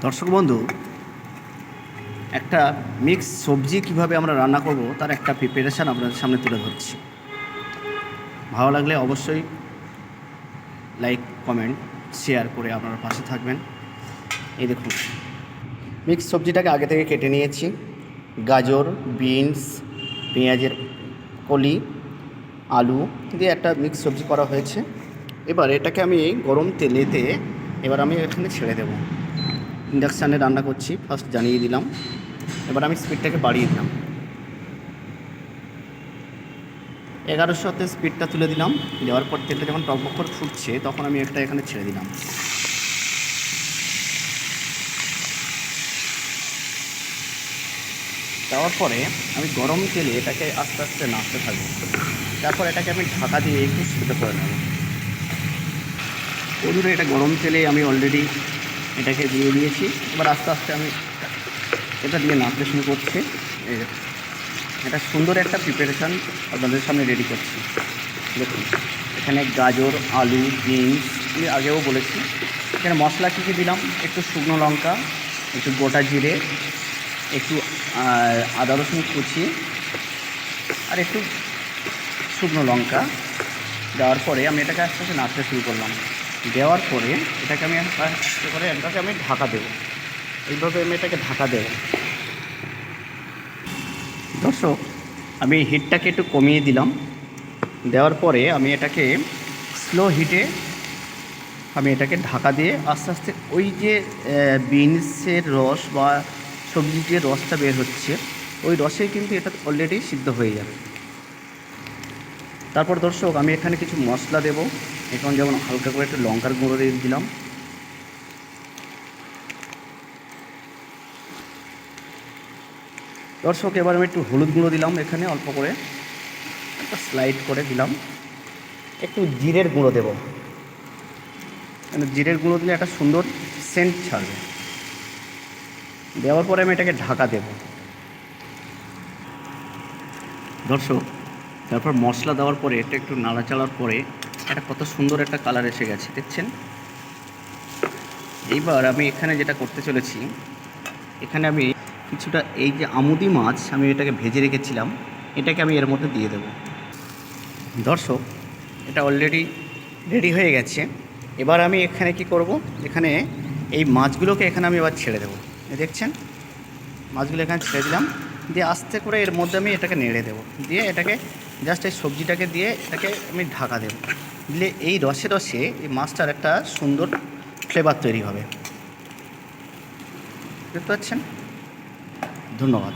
দর্শক বন্ধু, একটা মিক্স সবজি কিভাবে আমরা রান্না করব তার একটা প্রিপারেশান আপনাদের সামনে তুলে ধরছি। ভালো লাগলে অবশ্যই লাইক, কমেন্ট, শেয়ার করে আপনারা পাশে থাকবেন। এই দেখুন, মিক্স সবজিটাকে আগে থেকে কেটে নিয়েছি। গাজর, বিনস, পেঁয়াজের কলি, আলু দিয়ে একটা মিক্স সবজি করা হয়েছে। এবার এটাকে আমি গরম তেলেতে আমি এখানে ছেড়ে দেব। ইন্ডাকশানে রান্না করছি, ফার্স্ট জানিয়ে দিলাম। এবার আমি স্পিডটাকে বাড়িয়ে দিলাম, 1100-তে স্পিডটা তুলে দিলাম। দেওয়ার পর তেলটা যখন টকবক করে ফুটছে তখন আমি একটা এখানে ছেড়ে দিলাম। দেওয়ার পরে আমি গরম তেলে এটাকে আস্তে আস্তে নাড়তে থাকবো। তারপর এটাকে আমি ঢাকা দিয়ে একটু সিদ্ধ করে নেব। বন্ধুরা, এটা গরম তেলে আমি অলরেডি এটাকে দিয়ে দিয়েছি। এবার আস্তে আস্তে আমি এটা দিয়ে নাড়তে শুরু করছি। এটা সুন্দর একটা প্রিপারেশান আপনাদের সামনে রেডি করছি। দেখুন, এখানে গাজর, আলু, বিনস আমি আগেও বলেছি। এখানে মশলা কী কী দিলাম: একটু শুকনো লঙ্কা, একটু গোটা জিরে, একটু আদা রসুন কুচি, আর একটু শুকনো লঙ্কা। দেওয়ার পরে আমি এটাকে আস্তে আস্তে নাড়তে শুরু করলাম। দেওয়ার পরে এটাকে আমি আস্তে করে আমি ঢাকা দেবো। এইভাবে আমি এটাকে ঢাকা দেবো। দর্শক, আমি হিটটাকে একটু কমিয়ে দিলাম। দেওয়ার পরে আমি এটাকে স্লো হিটে আমি এটাকে ঢাকা দিয়ে আস্তে আস্তে ওই যে বিনসের রস বা সবজির যে রসটা বের হচ্ছে ওই রসে কিন্তু এটা অলরেডি সিদ্ধ হয়ে যাবে। তারপর দর্শক, আমি এখানে কিছু মশলা দেব। এখন যেমন হালকা করে একটু লঙ্কার গুঁড়ো দিয়ে দিলাম। দর্শক, এবার আমি একটু হলুদ গুঁড়ো দিলাম, এখানে অল্প করে একটা স্লাইড করে দিলাম। একটু জিরের গুঁড়ো দেব, মানে জিরের গুঁড়ো দিলে একটা সুন্দর সেন্ট ছাড়বে। দেওয়ার পরে আমি এটাকে ঢাকা দেব। দর্শক, তারপর মশলা দেওয়ার পরে এটা একটু নাড়াচাড়ার পরে এটা কত সুন্দর একটা কালার এসে গেছে, দেখছেন? এইবার আমি এখানে যেটা করতে চলেছি, এখানে আমি কিছুটা এই যে আমুদি মাছ আমি এটাকে ভেজে রেখেছিলাম, এটাকে আমি এর মধ্যে দিয়ে দেব। দর্শক, এটা অলরেডি রেডি হয়ে গেছে। এবার আমি এখানে কি করব, এখানে এই মাছগুলোকে এখানে আমি এবার ছেড়ে দেবো। দেখছেন, মাছগুলো এখানে ছেড়ে দিলাম। দিয়ে আস্তে করে এর মধ্যে আমি এটাকে নেড়ে দেবো। দিয়ে এটাকে জাস্ট এই সবজিটাকে দিয়ে এটাকে আমি ঢাকা দেবো। দিলে এই রসে রসে এই মাছটার একটা সুন্দর ফ্লেভার তৈরি হবে। দেখতে পাচ্ছেন? ধন্যবাদ।